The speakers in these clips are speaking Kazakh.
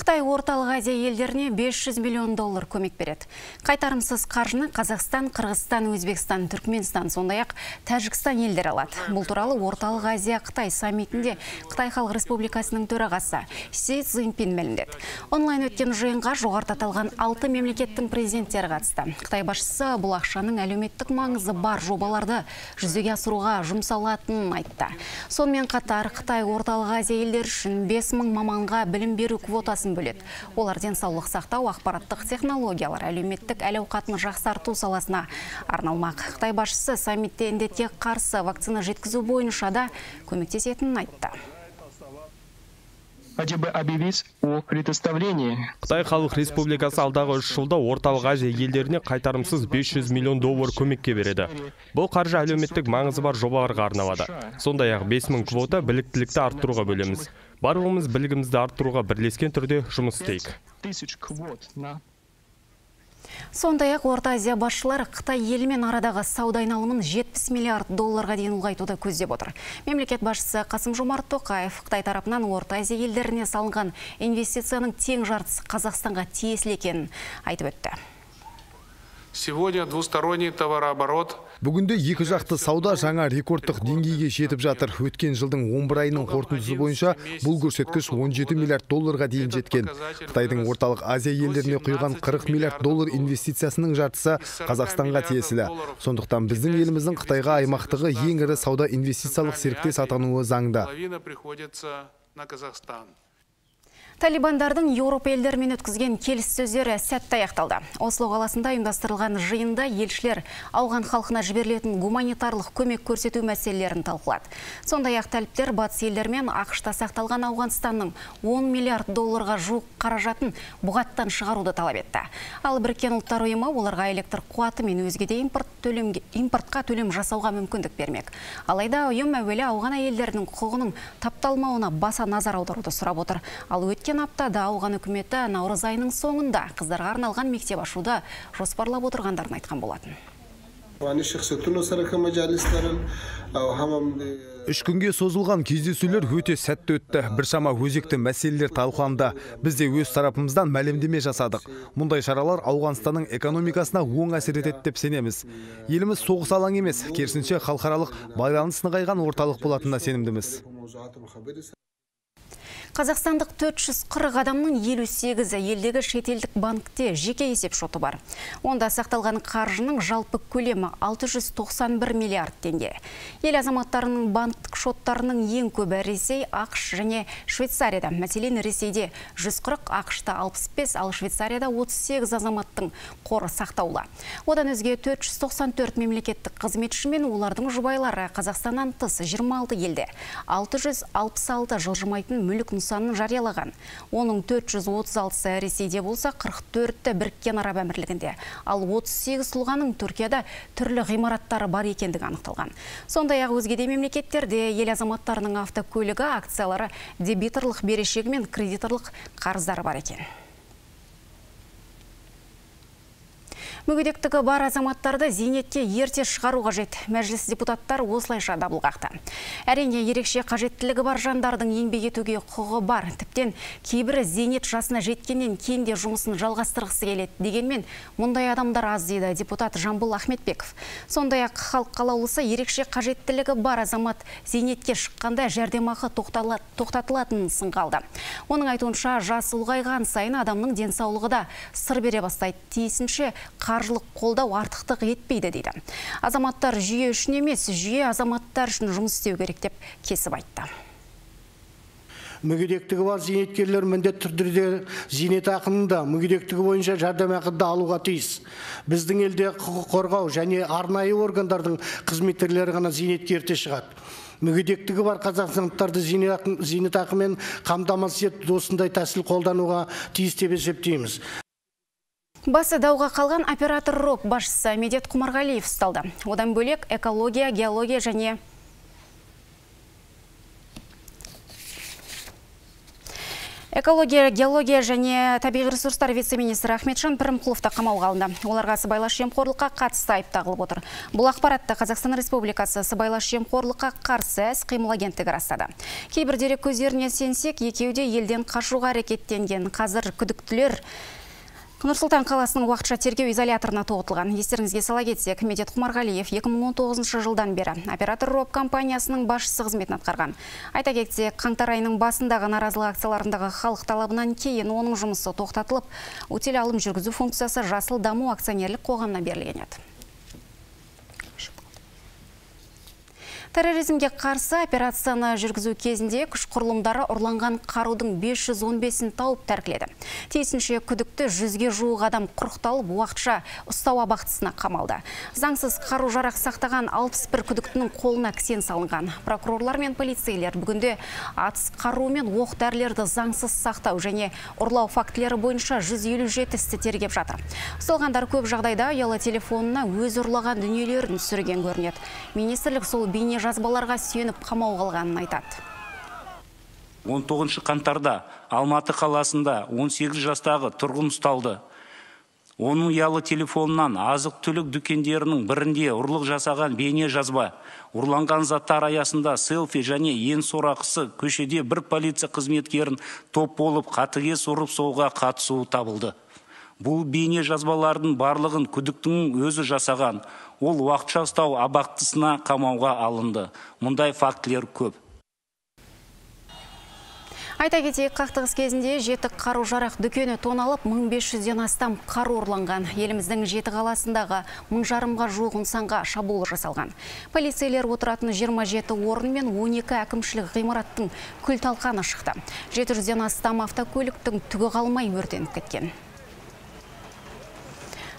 Қытай орталық Азия елдеріне 500 миллион доллар көмек береді. Қайтарымсыз қаржыны Қазақстан, Қырғызстан, Өзбекстан, Түркменстан, сондай-ақ Тәжікстан елдері алады. Бұл туралы орталық Азия Қытай саммитінде Қытай Халық Республикасының төрағасы Си Цзиньпин мәлімдеді. Онлайн өткен жиынға жоғарыда аталған 6 мемлекеттің президенттері қатысты. Қытай басшысы бұл ақшаның әлеуметтік маңызы бар жобаларды жүзеге асыруға жұмсалатынын айтты. Сонымен қатар Қытай орталық Азия елдері үшін 5000 маманға білім беру квотасын бөледі. Олар денсаулық сақтау, ақпараттық технологиялар, әлеуметтік әл-ауқатын жақсарту саласына арналмақ. Қытай басшысы саммитте індетке қарсы вакцина жеткізу бойынша да көмектесетінін айтты. Қытай Халық Республикасы алдағы 3 жылда орталық Азия елдеріне қайтарымсыз 500 миллион доллар көмекке береді. Бұл қаржы әлеуметтік маңызы бар жобаларға арналады. Сондай-ақ 5000 квота біліктілікті арттыруға бөлеміз. Барлығымыз білігімізді арттыруға бірлескен түрде жұмыс істейік. Сондай-ақ Орта Азия басшылары Қытай елімен арадағы сауда айналымын 70 миллиард долларға дейін ұлғайтуды көздеп отыр. Мемлекет басшысы Қасым-Жомарт Тоқаев Қытай тарапынан Орта Азия елдеріне салынған инвестицияның тең жартысы Қазақстанға тиесілі екенін айтып өтті. Сегодня двусторонний товарооборот. Бүгінде екі жақты сауда жаңа рекордтық деңгейге жетіп жатыр. Өткен жылдың 11 айының қорытындысы бойынша бұл көрсеткіш 17 миллиард долларға дейін жеткен. Қытайдың орталық Азия елдеріне құйған 40 миллиард доллар инвестициясының жартысы Қазақстанға тиесілі. Сондықтан біздің еліміздің Қытайға аймақтағы ең ірі сауда инвестициялық серіктес атануы заңды. Талибандардың Еуропа елдерімен өткізген келіссөздері сәтті аяқталды. Осло қаласында ұйымдастырылған жиында елшілер ауған халқына жіберілетін гуманитарлық көмек көрсету мәселелерін талқылады. Сондай-ақ тәліптер батыс елдермен ақшта сақталған Ауғанстанның 10 миллиард долларға жуық қаражатын бұғаттан шығаруды талап етті. Ал Біріккен ұлттар ұйымы оларға электр қуаты мен өзге де импортқа төлем жасауға мүмкіндік бермек. Алайда ұйым әуелі ауған әйелдерінің құқығының тапталмауына баса назар аударуды сұрап отыр. Ал өткен аптада ауған үкіметі наурыз айының соңында қыздарға арналған мектеп ашуды жоспарлап отырғандарын айтқан болатын. 3 күнге созылған кездесулер өте сәтті өтті. Біршама өзекті мәселелер талқыланды. Біз де өз тарапымыздан мәлімдеме жасадық. Мұндай шаралар Ауғанстанның экономикасына оң әсер етеді деп сенеміз. Еліміз соғыс алаңы емес, керісінше халықаралық байланыс нығайған орталық болатынына сенімдіміз. Қазақстандық 440 адамның 58-і елдегі шетелдік банкте жеке есеп шоты бар. Онда сақталған қаржының жалпы көлемі 691 миллиард теңге. Ел азаматтарының банктік шоттарының ең көбі Ресей, ақш және Швейцарияда. Мәселен, Ресейде 140, ақшта 65, ал Швейцарияда 38 азаматтың қоры сақтаулы. Одан өзге 494 мемлекеттік қызметші мен олардың жұбайлары Қазақстаннан тыс 26 елде 666 жылжымайтын мүлік нысанын жариялаған. Оның 436-сы Ресейде болса, 44-ті Біріккен Араб Әмірлігінде, ал 38 тұлғаның Түркияда түрлі ғимараттары бар екендігі анықталған. Сондай-ақ өзге де мемлекеттерде ел азаматтарының автокөлігі, акциялары, дебиторлық берешегі мен кредиторлық қарыздары бар екен. Мүгедектігі бар азаматтарды зейнетке ерте шығару қажет. Мәжіліс депутаттар осылайша дабыл қақты. Әрине, ерекше қажеттілігі бар жандардың еңбек етуге құқығы бар. Тіптен кейбірі зейнет жасына жеткеннен кейін де жұмысын жалғастырғысы келеді. Дегенмен, мұндай адамдар аз дейді депутат Жамбыл Ахметбеков. Сондай-ақ халық қалаулысы ерекше қажеттілігі бар азамат зейнетке шыққанда жәрдемақы тоқтатылатынын сынға алды. Оның айтуынша, жасы ұлғайған сайын адамның денсаулығы да сыр бере бастайды. Тиісінше қаржылық қолдау артықтық етпейді дейді. Азаматтар жүйе үшін емес, жүйе азаматтар үшін жұмыс істеу керек деп кесіп айтты. Мүгедектігі бар зейнеткерлер міндетті түрде зейнетақының да мүгедектігі бойынша жәрдемақыны алуға тиіс. Біздің елде құқық қорғау және арнайы органдардың қызметкерлері ғана зейнетке ерте шығады. Мүгедектігі бар қазақстандықтарды зейнетақымен қамтамасыз етуде осындай тәсіл қолдануға тиіс деп есептейміз. Басы дауға қалған оператор РОК басшысы Медет Құмарғалиев ұсталды. Одан бөлек экология, геология және Экология, геология және табиғи ресурстар вице-министрі Ахметжан Пірімқұловта қамауға алынды. Оларға сыбайлас жемқорлыққа қатысты айып тағылып отыр. Бұл ақпаратты Қазақстан Республикасы сыбайлас жемқорлыққа қарсы іс-қимыл агенттігі растады. Кейбір дерек көздеріне сенсек, екеуі де елден қашуға әрекеттенген. Қазір күдіктілер Нұр-Сұлтан қаласының уақытша тергеу изоляторына тоғытылған. Естеріңізге сала кетсек, Медет Құмарғалиев 2019 жылдан бері оператор РОП компаниясының басшысы қызметін атқарған. Айта кетсек, қаңтар айының басындағы наразылық акцияларындағы халық талабынан кейін оның жұмысы тоқтатылып, өтел алым жүргізу функциясы Жасыл даму акционерлік қоғамына берілген еді. Терроризмге қарсы операцияны жүргізу кезінде күш құрылымдары ұрланған қарудың 515-ін тауып тәркіледі. Тиісінше күдікті 100-ге жуық адам құрықталып, уақытша ұстау абақтысына қамалды. Заңсыз қару-жарақ сақтаған 61 күдіктінің қолына кісен салынған. Прокурорлар мен полицейлер бүгінде атыс қару мен оқ-дәрілерді заңсыз сақтау және ұрлау фактілері бойынша 157 істі тергеп жатыр. Ұсталғандар көп жағдайда ұялы телефонына өз ұрлаған дүниелерін түсірген көрінеді. Министрлік сол бейне жазбаларға сүйеніп қамауға алғанын айтады. 19 қаңтарда Алматы қаласында 18 жастағы тұрғын ұсталды. Оның ұялы телефонынан азық-түлік дүкендерінің бірінде ұрлық жасаған бейне жазба, ұрланған заттар аясында селфи және ең сорақысы көшеде бір полиция қызметкерін топ болып қатыгез ұрып соғуға қатысуы табылды. Бұл бейне жазбалардың барлығын күдіктінің өзі жасаған. Ол уақытша ұстау абақтысына қамауға алынды. Мұндай фактілер көп. Айта кетейік, қақтығыс кезінде 7 қару-жарақ дүкені тоналып, 1500-ден астам қару ұрланған. Еліміздің 7 қаласындағы 1000 жарымға жуық нысанға шабуыл жасалған. Полицейлер отыратын 27 орын мен 12 әкімшілік ғимараттың күл талқаны шықты. 700-ден астам автокөліктің түгі қалмай өртеніп кеткен.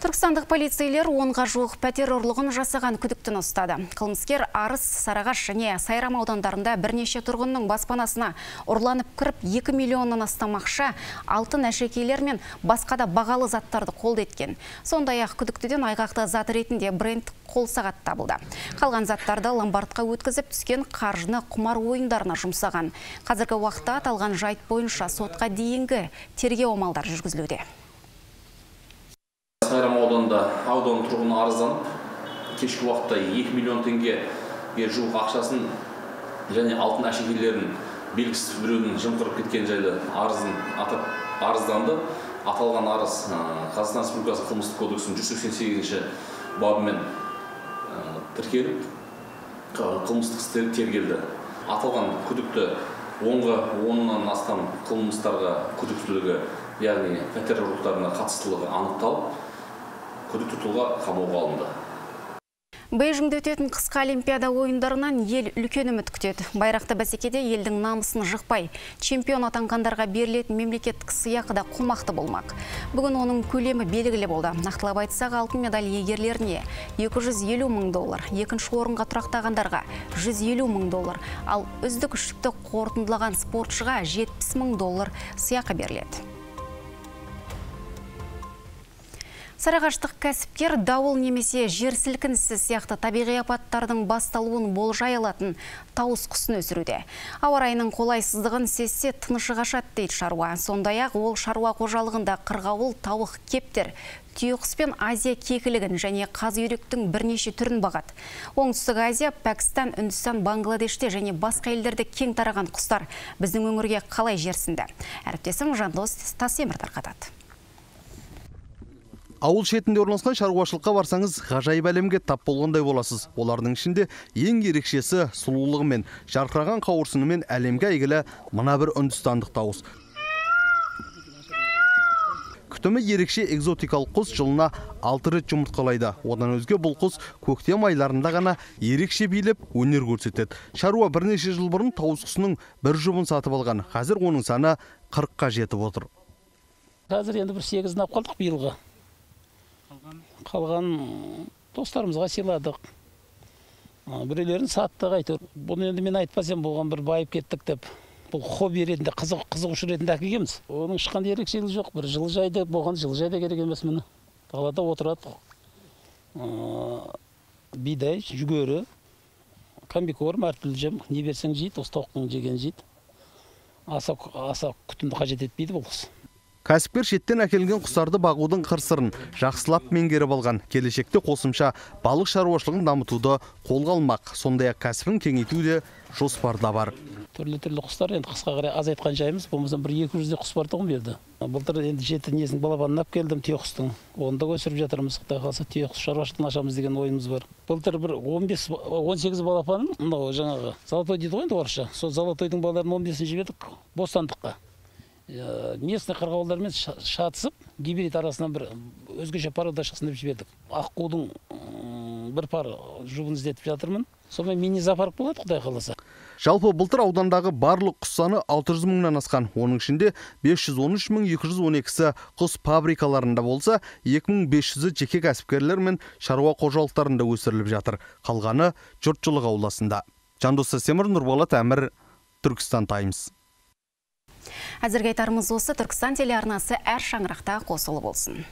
Түркістандық полицейлер 10-ға жуық пәтер ұрлығын жасаған күдіктіні ұстады. Қылмыскер Арыс, Сарыағаш және Сайрам аудандарында бірнеше тұрғынның баспанасына ұрланып кіріп 2 миллионнан астам ақша, алтын әшекейлер мен басқа да бағалы заттарды қолды еткен. Сондай-ақ күдіктіден айғақты зат ретінде бренд қол сағат табылды. Қалған заттарды ломбардқа өткізіп түскен қаржыны құмар ойындарына жұмсаған. Қазіргі уақытта аталған жайт бойынша сотқа дейінгі тергеу амалдары жүргізілуде. Сайрам ауданында аудан тұрғыны арызданып, кешкі уақытта 2 миллион теңгеге жуық ақшасын және алтын әшекейлерін белгісіз біреудің жымқырып кеткен жайлы арызданды. Аталған арыз Қазақстан Республикасы қылмыстық кодексінің 188-ші бабымен тіркеліп, қылмыстық істер тергелді. Аталған күдікті 10-нан астам қылмыстарға күдіктілігі, яғни пәтер ұрлықтарына қатыстылығы анықталып, күдікті тұлға қамауға алынды. Бейжіңде өтетін қысқы Олимпиада ойындарынан ел үлкен үміт күтеді. Байрақты бәсекеде елдің намысын жықпай, чемпион атанғандарға берілетін мемлекеттік сыйақы да қомақты болмақ. Бүгін оның көлемі белгілі болды. Нақтылап айтсақ, алтын медаль иегерлеріне $250 мың, екінші орынға тұрақтағандарға $150 мың, ал үздік үштікті қорытындылаған спортшыға $70 мың сыйақы беріледі. Сарыағаштық кәсіпкер дауыл немесе жер сілкінісі сияқты табиғи апаттардың басталуын болжай алатын тауыс құсын өсіруде. Ауа райының қолайсыздығын сезсе тынышы қашады дейді шаруа. Сондай-ақ ол шаруа қожалығында қырғауыл, тауық, кептер, түйеқұс пен Азия кекілігін және қаз-үйректің бірнеше түрін бағады. Оңтүстік Азия, Пәкістан, Үндістан, Бангладеште және басқа елдерде кең тараған құстар біздің өңірге қалай жерсінді? Әріптесім Жандос Тасемір тарқатады. Ауыл шетінде орналасқан шаруашылыққа барсаңыз, ғажайып әлемге тап болғандай боласыз. Олардың ішінде ең ерекшесі сұлулығымен, жарқыраған қауырсынымен әлемге әйгілі мына бір үндістандық тауыс. Күтімі ерекше экзотикалық құс жылына 6 рет жұмыртқалайды. Одан өзге бұл құс көктем айларында ғана ерекше билеп өнер көрсетеді. Шаруа бірнеше жыл бұрын тауыс құсының бір жұбын сатып алған. Қазір оның саны 40-қа жетіп отыр. Қазір енді бір 8-ін алып қалдық биылға. Қалған достарымызға сыйладық. Біреулерін саттық әйтеуір. Бұны енді мен айтпасам болған бір байып кеттік деп. Бұл хобби ретінде, қызығушы ретінде әкелгенбіз. Оның ешқандай ерекшелігі жоқ. Бір жылыжайда болған, жылыжайда керек емес міне. Далада отырады. Бидай, жүгері, комбикорм, әртүрлі жем, не берсең жейді, осы тауықтың жеген жейді. аса күтімді қажет етпейді бұл құс. Кәсіпкер шеттен әкелінген құстарды бағудың қыр-сырын жақсылап меңгеріп алған. Келешекте қосымша балық шаруашылығын дамытуды қолға алмақ. Сондай-ақ кәсібін кеңейту де жоспарда бар. Түрлі құстар енді қысқа қарай азайтқан жайымыз. Болмаса бір 200-де құс бар тұғын берді. Былтыр енді жеті несін балапанын алып келдім түйеқұстың. Оны да өсіріп жатырмыз. Құдай қаласа түйеқұс шаруашылығын ашамыз деген ойымыз бар. Былтыр бір 15-18 балапанын, мынау жаңағы золотой дейді ғой енді орысша. Сол золотойдың балаларын 15-ін жібердік бостандыққа. Местный қырғауылдармен шатысып, гибрид арасынан бір өзгеше порода шықсын деп жібердік. Аққудың бір пар жұбын іздетіп жатырмын. Сонымен мини-зоопарк болады, құдай қаласа. Жалпы былтыр аудандағы барлық құс саны 600 мыңнан асқан. Оның ішінде 513.212-сі құс фабрикаларында болса, 2500-і жеке кәсіпкерлер мен шаруа қожалықтарында өсіріліп жатыр. Қалғаны жұртшылық ауласында. Жандос Семір, Нұрболат Әмір, Түркістан Таймс. Әзірге айтарымыз осы. Түркістан телеарнасы әр шаңырақта қосылы болсын.